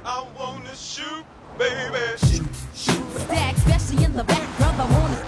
I wanna shoot, baby. Stack, especially in the back, brother. Wanna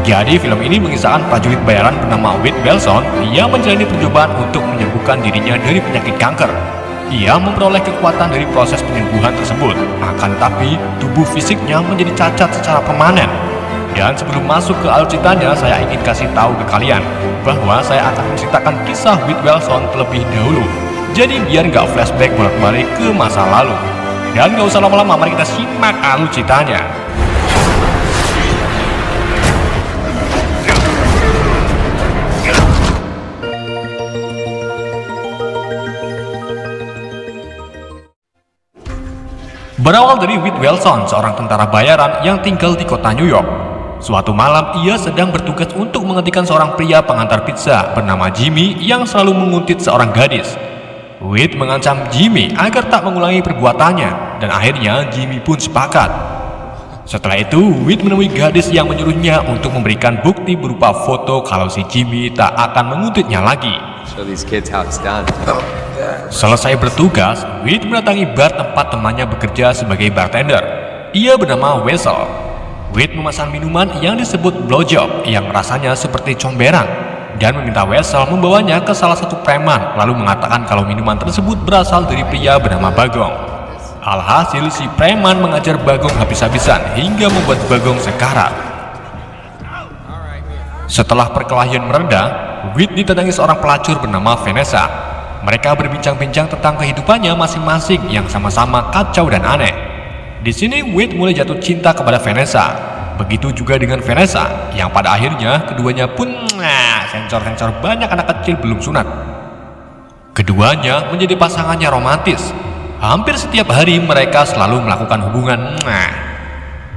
Jadi film ini mengisahkan prajurit bayaran bernama Wade Belson yang menjalani percobaan untuk menyembuhkan dirinya dari penyakit kanker. Ia memperoleh kekuatan dari proses penyembuhan tersebut, akan tetapi tubuh fisiknya menjadi cacat secara permanen. Dan sebelum masuk ke alur ceritanya, saya ingin kasih tahu ke kalian bahwa saya akan menceritakan kisah Wade Belson terlebih dahulu. Jadi biar nggak flashback bolak-balik ke masa lalu. Dan nggak usah lama-lama, mari kita simak alur ceritanya. Berawal dari Wade Belson, seorang tentara bayaran yang tinggal di kota New York. Suatu malam, ia sedang bertugas untuk menghentikan seorang pria pengantar pizza bernama Jimmy yang selalu menguntit seorang gadis. Wade mengancam Jimmy agar tak mengulangi perbuatannya, dan akhirnya Jimmy pun sepakat. Setelah itu, Wade menemui gadis yang menyuruhnya untuk memberikan bukti berupa foto kalau si Jimmy tak akan menguntitnya lagi. Show these kids how it's done. Selesai bertugas, Wade mendatangi bar tempat temannya bekerja sebagai bartender. Ia bernama Wessel. Wade memesan minuman yang disebut blowjob yang rasanya seperti comberan dan meminta Wessel membawanya ke salah satu preman, lalu mengatakan kalau minuman tersebut berasal dari pria bernama Bagong. Alhasil si preman mengajar Bagong habis-habisan hingga membuat Bagong sekarat. Setelah perkelahian mereda, Wade didatangi seorang pelacur bernama Vanessa. Mereka berbincang-bincang tentang kehidupannya masing-masing yang sama-sama kacau dan aneh. Di sini Wade mulai jatuh cinta kepada Vanessa. Begitu juga dengan Vanessa, yang pada akhirnya keduanya pun sensor-sensor banyak anak kecil belum sunat. Keduanya menjadi pasangannya romantis. Hampir setiap hari mereka selalu melakukan hubungan.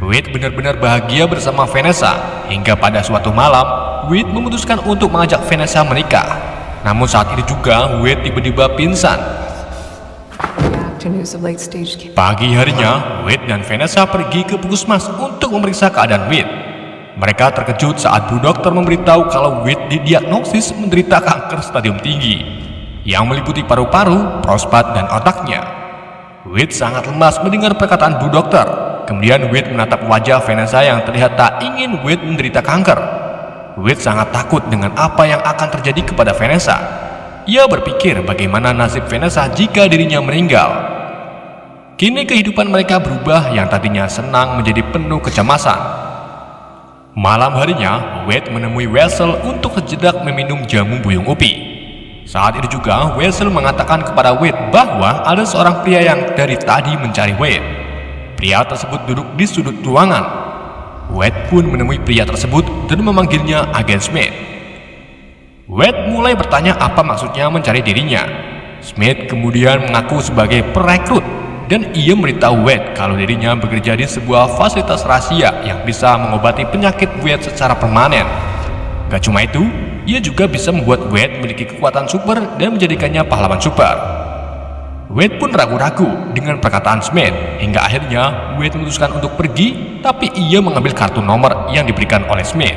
Wade benar-benar bahagia bersama Vanessa, hingga pada suatu malam, Wade memutuskan untuk mengajak Vanessa menikah. Namun saat itu juga Wade tiba-tiba pingsan. Pagi harinya, Wade dan Vanessa pergi ke puskesmas untuk memeriksa keadaan Wade. Mereka terkejut saat Bu Dokter memberitahu kalau Wade didiagnosis menderita kanker stadium tinggi yang meliputi paru-paru, prostat, dan otaknya. Wade sangat lemas mendengar perkataan Bu Dokter. Kemudian Wade menatap wajah Vanessa yang terlihat tak ingin Wade menderita kanker. Wade sangat takut dengan apa yang akan terjadi kepada Vanessa. Ia berpikir bagaimana nasib Vanessa jika dirinya meninggal. Kini kehidupan mereka berubah, yang tadinya senang menjadi penuh kecemasan. Malam harinya, Wade menemui Wessel untuk sejenak meminum jamu buyung upi. Saat itu juga, Wessel mengatakan kepada Wade bahwa ada seorang pria yang dari tadi mencari Wade. Pria tersebut duduk di sudut ruangan. Wade pun menemui pria tersebut dan memanggilnya Agen Smith. Wade mulai bertanya apa maksudnya mencari dirinya. Smith kemudian mengaku sebagai perekrut dan ia memberitahu Wade kalau dirinya bekerja di sebuah fasilitas rahasia yang bisa mengobati penyakit Wade secara permanen. Gak cuma itu, ia juga bisa membuat Wade memiliki kekuatan super dan menjadikannya pahlawan super. Wade pun ragu-ragu dengan perkataan Smith, hingga akhirnya Wade memutuskan untuk pergi, tapi ia mengambil kartu nomor yang diberikan oleh Smith.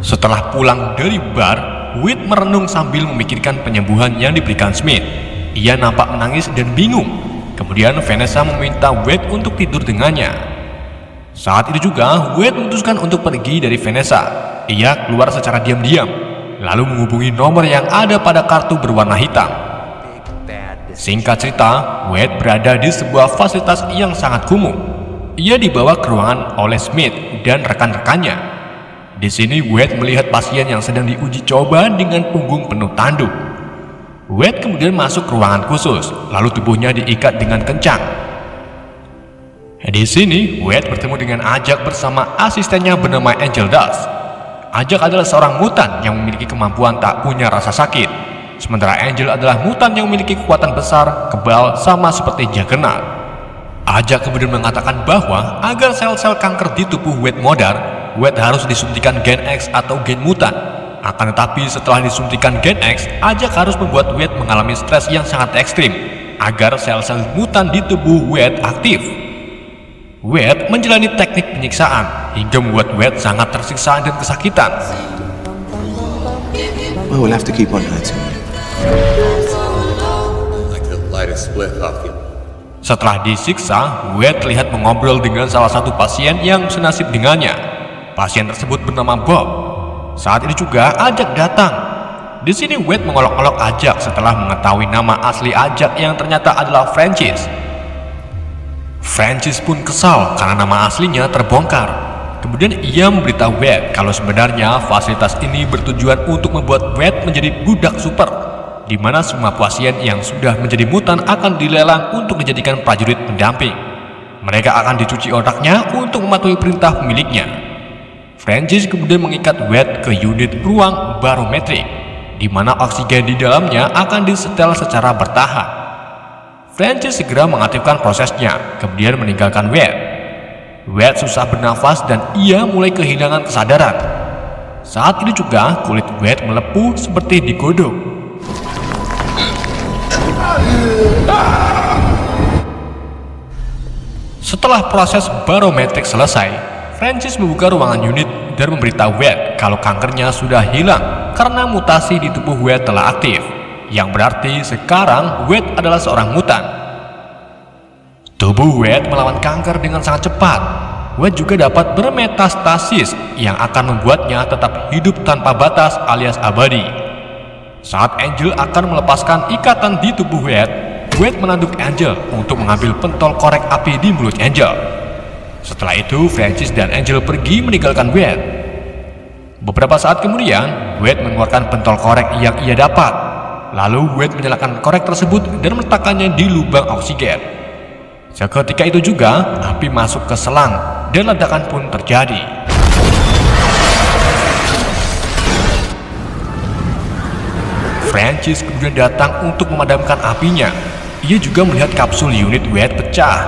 Setelah pulang dari bar, Wade merenung sambil memikirkan penyembuhan yang diberikan Smith. Ia nampak menangis dan bingung. Kemudian Vanessa meminta Wade untuk tidur dengannya. Saat itu juga Wade memutuskan untuk pergi dari Vanessa. Ia keluar secara diam-diam, lalu menghubungi nomor yang ada pada kartu berwarna hitam. Singkat cerita, Wade berada di sebuah fasilitas yang sangat kumuh. Ia dibawa ke ruangan oleh Smith dan rekan-rekannya. Di sini Wade melihat pasien yang sedang diuji coba dengan punggung penuh tanduk. Wade kemudian masuk ke ruangan khusus, lalu tubuhnya diikat dengan kencang. Di sini, Wade bertemu dengan Ajak bersama asistennya bernama Angel Dust. Ajak adalah seorang mutan yang memiliki kemampuan tak punya rasa sakit, sementara Angel adalah mutan yang memiliki kekuatan besar, kebal, sama seperti Juggernaut. Ajak kemudian mengatakan bahwa agar sel-sel kanker di tubuh Wade modar, Wade harus disuntikan gen X atau gen mutan. Akan tetapi setelah disuntikan gen X, Ajak harus membuat Wade mengalami stres yang sangat ekstrim agar sel-sel mutan di tubuh Wade aktif. Wade menjalani teknik penyiksaan hingga membuat Wade sangat tersiksa dan kesakitan. Well, we'll have to keep on hurting you. Like to light a spliff off you. Setelah disiksa, Wade terlihat mengobrol dengan salah satu pasien yang senasib dengannya. Pasien tersebut bernama Bob. Saat ini juga Ajak datang. Di sini Wade mengolok-olok Ajak setelah mengetahui nama asli Ajak yang ternyata adalah Francis. Francis pun kesal karena nama aslinya terbongkar. Kemudian ia memberitahu Wade kalau sebenarnya fasilitas ini bertujuan untuk membuat Wade menjadi budak super, di mana semua pasien yang sudah menjadi mutan akan dilelang untuk dijadikan prajurit pendamping. Mereka akan dicuci otaknya untuk mematuhi perintah pemiliknya. Francis kemudian mengikat Wade ke unit ruang barometrik, di mana oksigen di dalamnya akan disetel secara bertahap. Francis segera mengaktifkan prosesnya, kemudian meninggalkan Wade. Wade susah bernafas dan ia mulai kehilangan kesadaran. Saat ini juga kulit Wade melepuh seperti digodok. Setelah proses barometrik selesai, Francis membuka ruangan unit dan memberitahu Wade kalau kankernya sudah hilang karena mutasi di tubuh Wade telah aktif, yang berarti sekarang Wade adalah seorang mutan. Tubuh Wade melawan kanker dengan sangat cepat. Wade juga dapat bermetastasis yang akan membuatnya tetap hidup tanpa batas alias abadi. Saat Angel akan melepaskan ikatan di tubuh Wade, Wade menanduk Angel untuk mengambil pentol korek api di mulut Angel. Setelah itu, Francis dan Angel pergi meninggalkan Wade. Beberapa saat kemudian, Wade mengeluarkan pentol korek yang ia dapat. Lalu Wade menyalakan korek tersebut dan meletakkannya di lubang oksigen. Seketika itu juga, api masuk ke selang dan ledakan pun terjadi. Francis kemudian datang untuk memadamkan apinya. Ia juga melihat kapsul unit Wade pecah,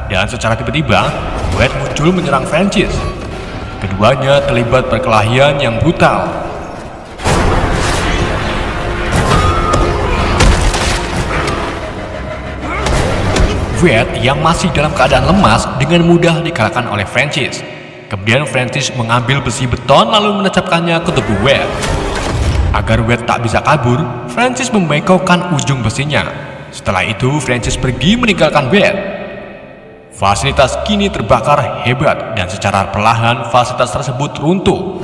dan secara tiba-tiba, Wade muncul menyerang Francis. Keduanya terlibat perkelahian yang brutal. Wade yang masih dalam keadaan lemas dengan mudah dikalahkan oleh Francis. Kemudian Francis mengambil besi beton lalu menancapkannya ke tubuh Wade. Agar Wade tak bisa kabur, Francis membengkokkan ujung besinya. Setelah itu, Francis pergi meninggalkan Wade. Fasilitas kini terbakar hebat dan secara perlahan fasilitas tersebut runtuh.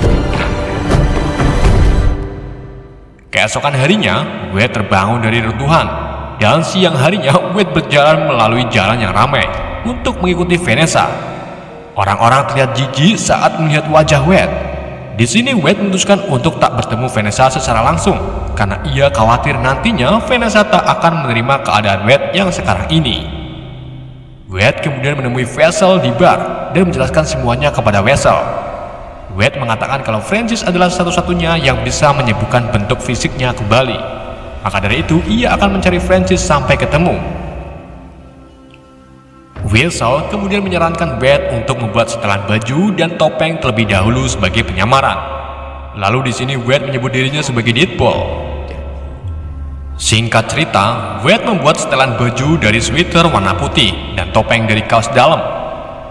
Keesokan harinya, Wade terbangun dari runtuhan. Dan siang harinya, Wade berjalan melalui jalan yang ramai untuk mengikuti Vanessa. Orang-orang terlihat jijik saat melihat wajah Wade. Di sini Wade memutuskan untuk tak bertemu Vanessa secara langsung karena ia khawatir nantinya Vanessa tak akan menerima keadaan Wade yang sekarang ini. Wade kemudian menemui Vessel di bar dan menjelaskan semuanya kepada Vessel. Wade mengatakan kalau Francis adalah satu-satunya yang bisa menyembuhkan bentuk fisiknya kembali. Maka dari itu, ia akan mencari Francis sampai ketemu. Vessel kemudian menyarankan Wade untuk membuat setelan baju dan topeng terlebih dahulu sebagai penyamaran. Lalu di sini Wade menyebut dirinya sebagai Deadpool. Singkat cerita, Wade membuat setelan baju dari sweater warna putih dan topeng dari kaos dalam.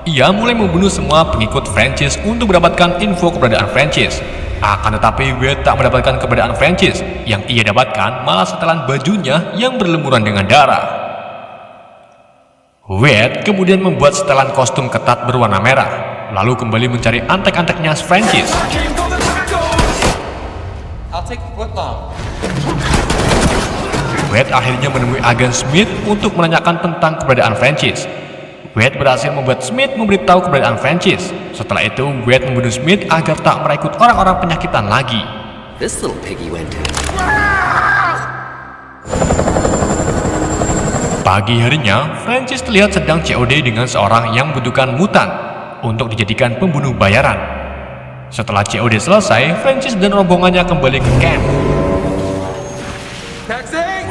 Ia mulai membunuh semua pengikut Francis untuk mendapatkan info keberadaan Francis. Akan tetapi Wade tak mendapatkan keberadaan Francis. Yang ia dapatkan malah setelan bajunya yang berlumuran dengan darah. Wade kemudian membuat setelan kostum ketat berwarna merah, lalu kembali mencari antek-anteknya Francis. Wade akhirnya menemui agen Smith untuk menanyakan tentang keberadaan Francis. Wade berhasil membuat Smith memberitahu keberadaan Francis. Setelah itu, Wade membunuh Smith agar tak merekrut orang-orang penyakitan lagi. This little piggy went to Pagi harinya, Francis terlihat sedang COD dengan seorang yang membutuhkan mutan untuk dijadikan pembunuh bayaran. Setelah COD selesai, Francis dan rombongannya kembali ke camp.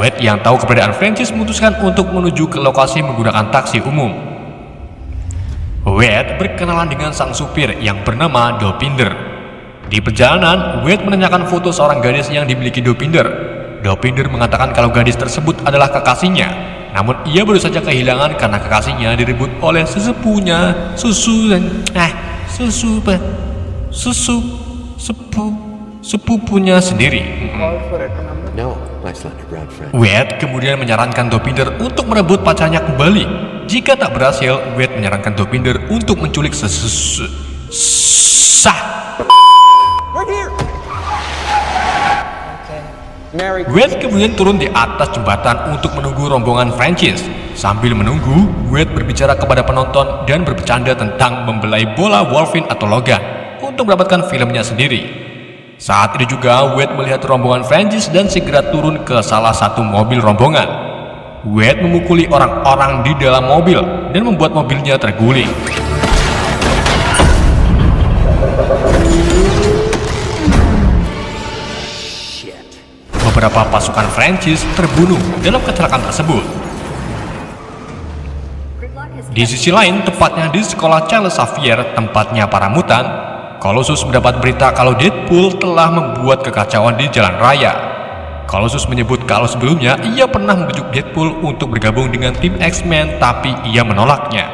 Wade yang tahu keberadaan Francis memutuskan untuk menuju ke lokasi menggunakan taksi umum. Wade berkenalan dengan sang supir yang bernama Dopinder. Di perjalanan, Wade menanyakan foto seorang gadis yang dimiliki Dopinder. Dopinder mengatakan kalau gadis tersebut adalah kekasihnya, namun ia baru saja kehilangan karena kekasihnya direbut oleh sesepunya, sepupunya sendiri. No, my slender brown friend. Wade kemudian menyarankan Dopinder untuk merebut pacarnya kembali. Jika tak berhasil, Wade menyarankan Dopinder untuk menculik Wade kemudian turun di atas jembatan untuk menunggu rombongan Francis. Sambil menunggu, Wade berbicara kepada penonton dan bercanda tentang membelai bola Wolverine atau Logan untuk mendapatkan filmnya sendiri. Saat itu juga Wade melihat rombongan Francis dan segera turun ke salah satu mobil rombongan. Wade memukuli orang-orang di dalam mobil dan membuat mobilnya terguling. Beberapa pasukan Francis terbunuh dalam kecelakaan tersebut. Di sisi lain, tepatnya di sekolah Charles Xavier, tempatnya para mutan, Colossus mendapat berita kalau Deadpool telah membuat kekacauan di jalan raya. Colossus menyebut kalau sebelumnya ia pernah membujuk Deadpool untuk bergabung dengan tim X-Men, tapi ia menolaknya.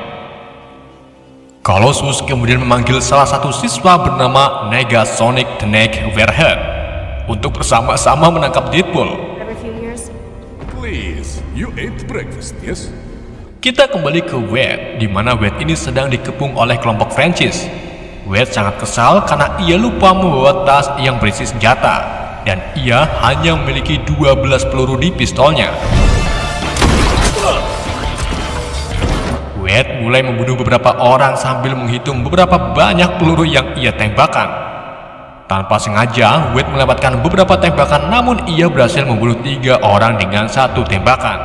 Colossus kemudian memanggil salah satu siswa bernama Negasonic the Neck Warhead untuk bersama-sama menangkap Deadpool. Please, you ate breakfast, yes? Kita kembali ke Wade, di mana Wade ini sedang dikepung oleh kelompok Francis. Wade sangat kesal karena ia lupa membawa tas yang berisi senjata, dan ia hanya memiliki 12 peluru di pistolnya. Wade mulai membunuh beberapa orang sambil menghitung beberapa banyak peluru yang ia tembakkan. Tanpa sengaja, Wade melewatkan beberapa tembakan, namun ia berhasil membunuh 3 orang dengan satu tembakan.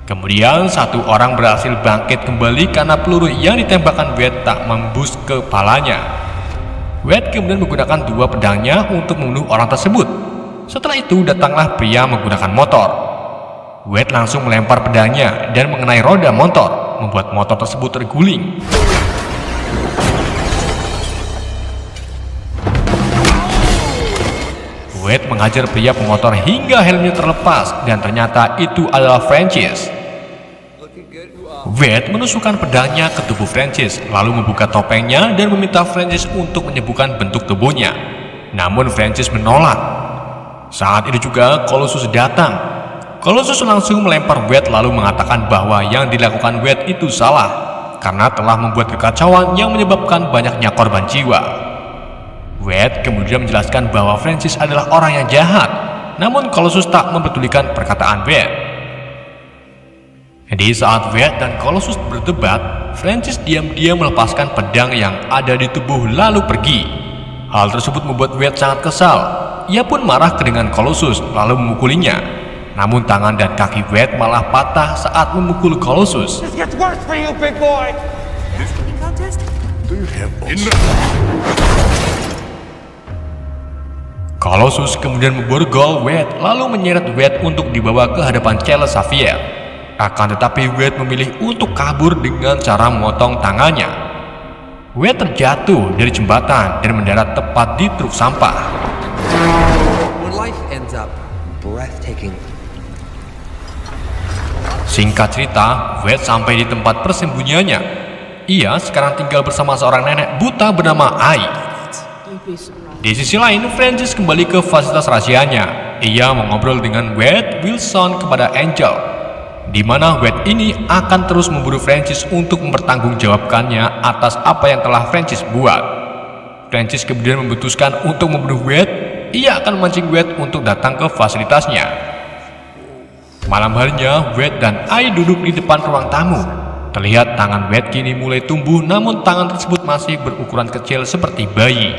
Kemudian satu orang berhasil bangkit kembali karena peluru yang ditembakkan Wade tak membus kepalanya. Wade kemudian menggunakan 2 pedangnya untuk membunuh orang tersebut. Setelah itu datanglah pria menggunakan motor. Wade langsung melempar pedangnya dan mengenai roda motor, membuat motor tersebut terguling. Wade mengajar pria pemotor hingga helmnya terlepas, dan ternyata itu adalah Francis. Wade menusukkan pedangnya ke tubuh Francis, lalu membuka topengnya dan meminta Francis untuk menyembuhkan bentuk tubuhnya. Namun Francis menolak. Saat itu juga Colossus datang. Colossus langsung melempar Wade lalu mengatakan bahwa yang dilakukan Wade itu salah, karena telah membuat kekacauan yang menyebabkan banyaknya korban jiwa. Wade kemudian menjelaskan bahwa Francis adalah orang yang jahat, namun Colossus tak mempedulikan perkataan Wade. Di saat Wade dan Colossus berdebat, Francis diam-diam melepaskan pedang yang ada di tubuh lalu pergi. Hal tersebut membuat Wade sangat kesal. Ia pun marah dengan Colossus lalu memukulinya. Namun tangan dan kaki Wade malah patah saat memukul Colossus. Colossus kemudian memborgol Wade lalu menyeret Wade untuk dibawa ke hadapan Charles Xavier. Akan tetapi Wade memilih untuk kabur dengan cara memotong tangannya. Wade terjatuh dari jembatan dan mendarat tepat di truk sampah. When life ends up breathtaking. Singkat cerita, Wade sampai di tempat persembunyiannya. Ia sekarang tinggal bersama seorang nenek buta bernama Ai. Di sisi lain, Francis kembali ke fasilitas rahasianya. Ia mengobrol dengan Wade Wilson kepada Angel, di mana Wade ini akan terus memburu Francis untuk mempertanggungjawabkannya atas apa yang telah Francis buat. Francis kemudian memutuskan untuk membunuh Wade. Ia akan memancing Wade untuk datang ke fasilitasnya. Malam harinya, Wade dan Ai duduk di depan ruang tamu. Terlihat tangan Wade kini mulai tumbuh, namun tangan tersebut masih berukuran kecil seperti bayi.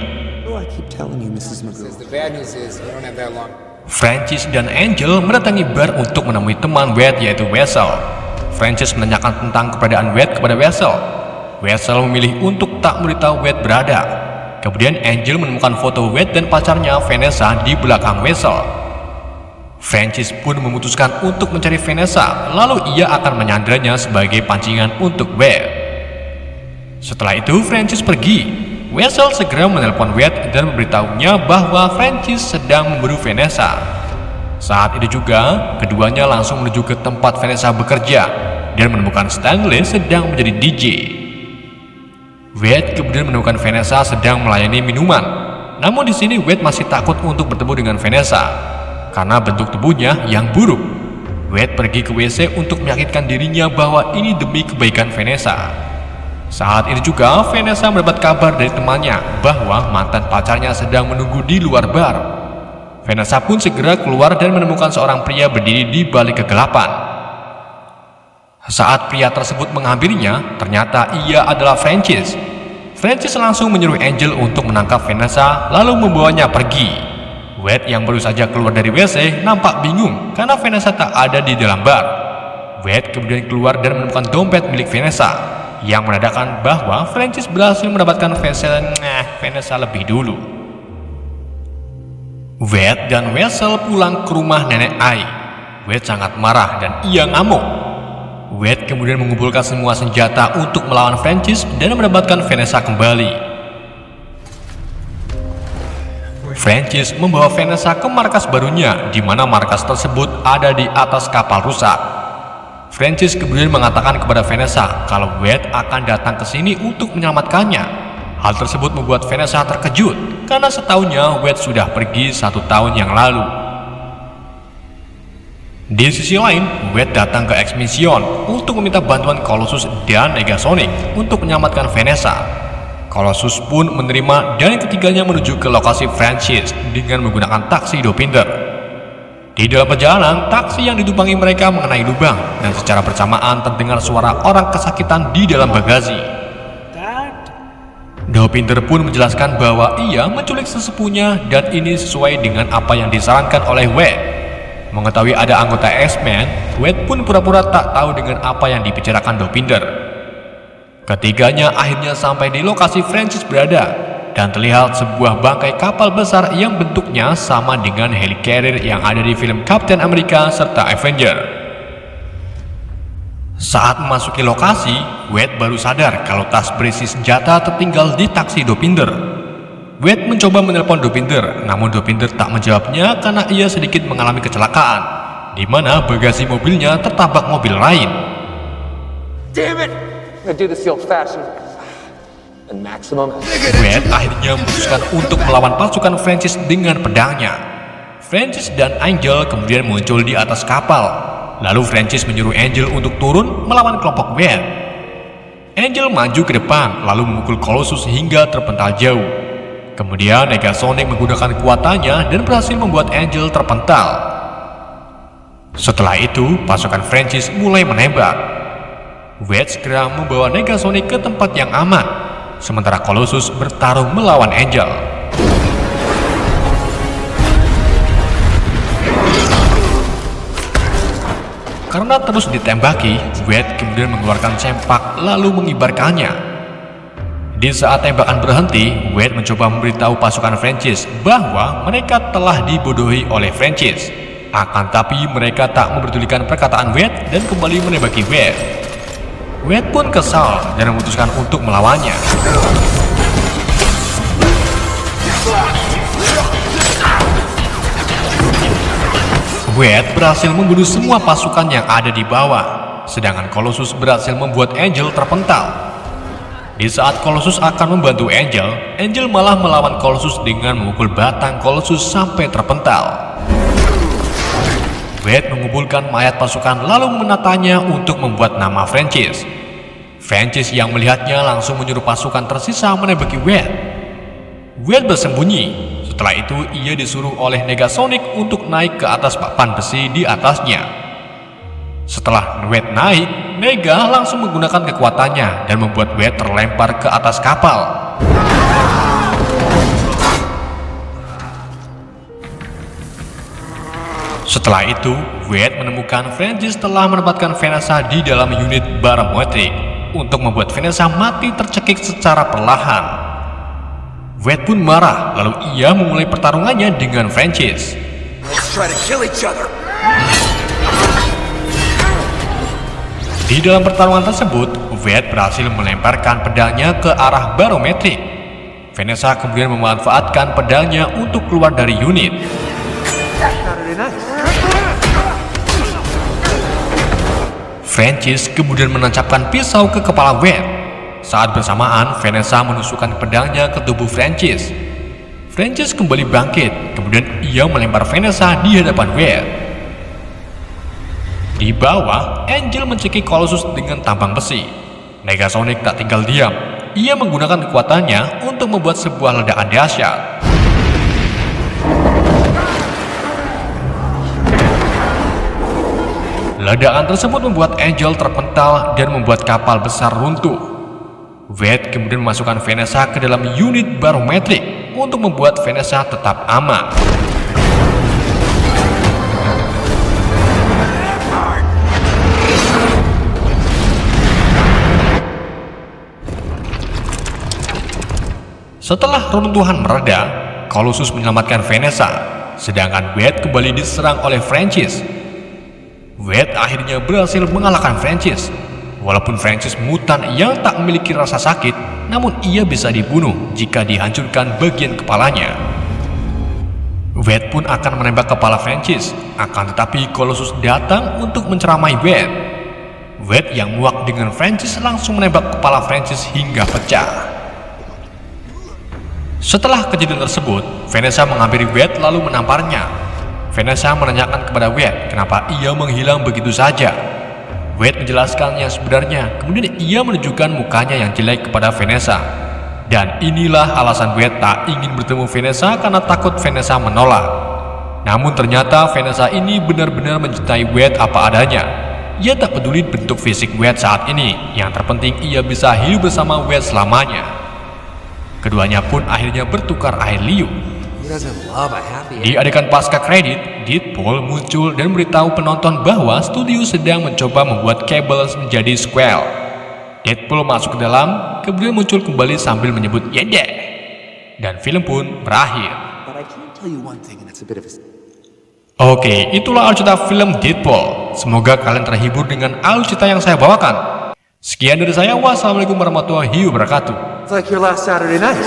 I keep telling you, Mrs. McGill. The bad news is we don't have that long. Francis dan Angel mendatangi bar untuk menemui teman Wade yaitu Weasel. Francis menanyakan tentang keberadaan Wade kepada Weasel. Weasel memilih untuk tak memberitahu Wade berada. Kemudian Angel menemukan foto Wade dan pacarnya Vanessa di belakang Weasel. Francis pun memutuskan untuk mencari Vanessa, lalu ia akan menyandranya sebagai pancingan untuk Wade. Setelah itu Francis pergi. Weasel segera menelpon Wade dan memberitahunya bahwa Francis sedang memburu Vanessa. Saat itu juga, keduanya langsung menuju ke tempat Vanessa bekerja dan menemukan Stanley sedang menjadi DJ. Wade kemudian menemukan Vanessa sedang melayani minuman. Namun di sini Wade masih takut untuk bertemu dengan Vanessa karena bentuk tubuhnya yang buruk. Wade pergi ke WC untuk meyakinkan dirinya bahwa ini demi kebaikan Vanessa. Saat itu juga Vanessa mendapat kabar dari temannya bahwa mantan pacarnya sedang menunggu di luar bar. Vanessa pun segera keluar dan menemukan seorang pria berdiri di balik kegelapan. Saat pria tersebut menghampirinya, ternyata ia adalah Francis. Francis langsung menyuruh Angel untuk menangkap Vanessa lalu membawanya pergi. Wade yang baru saja keluar dari WC nampak bingung karena Vanessa tak ada di dalam bar. Wade kemudian keluar dan menemukan dompet milik Vanessa, yang menandakan bahwa Francis berhasil mendapatkan Vanessa lebih dulu. Wade dan Weasel pulang ke rumah nenek Ai. Wade sangat marah dan ia ngamuk. Wade kemudian mengumpulkan semua senjata untuk melawan Francis dan mendapatkan Vanessa kembali. Francis membawa Vanessa ke markas barunya, di mana markas tersebut ada di atas kapal rusak. Francis kemudian mengatakan kepada Vanessa kalau Wade akan datang ke sini untuk menyelamatkannya. Hal tersebut membuat Vanessa terkejut karena setahunya Wade sudah pergi 1 tahun yang lalu. Di sisi lain, Wade datang ke X Mission untuk meminta bantuan Colossus dan Negasonic untuk menyelamatkan Vanessa. Colossus pun menerima dan ketiganya menuju ke lokasi Francis dengan menggunakan taksi Dopinder. Di dalam perjalanan, taksi yang ditumpangi mereka mengenai lubang dan secara bersamaan terdengar suara orang kesakitan di dalam bagasi. Dopinder pun menjelaskan bahwa ia menculik sesepunya dan ini sesuai dengan apa yang disarankan oleh Wade. Mengetahui ada anggota X-Men, Wade pun pura-pura tak tahu dengan apa yang dibicarakan Dopinder. Ketiganya akhirnya sampai di lokasi Francis berada. Dan terlihat sebuah bangkai kapal besar yang bentuknya sama dengan helicarrier yang ada di film Captain America serta Avenger. Saat memasuki lokasi, Wade baru sadar kalau tas berisi senjata tertinggal di taksi Dopinder. Wade mencoba menelpon Dopinder, namun Dopinder tak menjawabnya karena ia sedikit mengalami kecelakaan, di mana bagasi mobilnya tertabrak mobil lain. Damn it! I'm gonna do this the old-fashioned and maximum. Wade akhirnya memutuskan untuk melawan pasukan Francis dengan pedangnya. Francis dan Angel kemudian muncul di atas kapal. Lalu Francis menyuruh Angel untuk turun melawan kelompok Wade. Angel maju ke depan lalu memukul Colossus hingga terpental jauh. Kemudian Negasonic menggunakan kekuatannya dan berhasil membuat Angel terpental. Setelah itu, pasukan Francis mulai menembak. Wade segera membawa Negasonic ke tempat yang aman. Sementara Colossus bertarung melawan Angel. Karena terus ditembaki, Wade kemudian mengeluarkan sempak lalu mengibarkannya. Di saat tembakan berhenti, Wade mencoba memberitahu pasukan Francis bahwa mereka telah dibodohi oleh Francis. Akan tapi mereka tak memperdulikan perkataan Wade dan kembali menembaki Wade. Wade pun kesal dan memutuskan untuk melawannya. Wade berhasil membunuh semua pasukan yang ada di bawah, sedangkan Colossus berhasil membuat Angel terpental. Di saat Colossus akan membantu Angel, Angel malah melawan Colossus dengan memukul batang Colossus sampai terpental. Wade mengumpulkan mayat pasukan lalu menatanya untuk membuat nama Francis. Francis yang melihatnya langsung menyuruh pasukan tersisa menembaki Wade. Wade bersembunyi. Setelah itu ia disuruh oleh Negasonic untuk naik ke atas papan besi di atasnya. Setelah Wade naik, Nega langsung menggunakan kekuatannya dan membuat Wade terlempar ke atas kapal. Setelah itu, Wade menemukan Francis telah menempatkan Vanessa di dalam unit barometrik untuk membuat Vanessa mati tercekik secara perlahan. Wade pun marah, lalu ia memulai pertarungannya dengan Francis. Let's try to kill each other. Di dalam pertarungan tersebut, Wade berhasil melemparkan pedangnya ke arah barometrik. Vanessa kemudian memanfaatkan pedangnya untuk keluar dari unit. Francis kemudian menancapkan pisau ke kepala Wade. Saat bersamaan, Vanessa menusukkan pedangnya ke tubuh Francis. Francis kembali bangkit, kemudian ia melempar Vanessa di hadapan Wade. Di bawah, Angel mencekik Colossus dengan tampang besi. Negasonic tak tinggal diam. Ia menggunakan kekuatannya untuk membuat sebuah ledakan dahsyat. Ledakan tersebut membuat Angel terpental dan membuat kapal besar runtuh. Wade kemudian memasukkan Vanessa ke dalam unit barometrik untuk membuat Vanessa tetap aman. Setelah runtuhan mereda, Colossus menyelamatkan Vanessa, sedangkan Wade kembali diserang oleh Francis. Wade akhirnya berhasil mengalahkan Francis. Walaupun Francis mutan yang tak memiliki rasa sakit, namun ia bisa dibunuh jika dihancurkan bagian kepalanya. Wade pun akan menembak kepala Francis, akan tetapi Colossus datang untuk menceramai Wade. Wade yang muak dengan Francis langsung menembak kepala Francis hingga pecah. Setelah kejadian tersebut, Vanessa menghampiri Wade lalu menamparnya. Vanessa menanyakan kepada Wade kenapa ia menghilang begitu saja. Wade menjelaskan yang sebenarnya, kemudian ia menunjukkan mukanya yang jelek kepada Vanessa. Dan inilah alasan Wade tak ingin bertemu Vanessa karena takut Vanessa menolak. Namun ternyata Vanessa ini benar-benar mencintai Wade apa adanya. Ia tak peduli bentuk fisik Wade saat ini, yang terpenting ia bisa hidup bersama Wade selamanya. Keduanya pun akhirnya bertukar air liur. Di adegan pasca kredit, Deadpool muncul dan memberitahu penonton bahwa studio sedang mencoba membuat Cable menjadi Squall. Deadpool masuk ke dalam, kemudian muncul kembali sambil menyebut "Yede", dan film pun berakhir. Oke, itulah alur cerita film Deadpool. Semoga kalian terhibur dengan alur cerita yang saya bawakan. Sekian dari saya, wassalamualaikum warahmatullahi wabarakatuh. It's like your last Saturday night.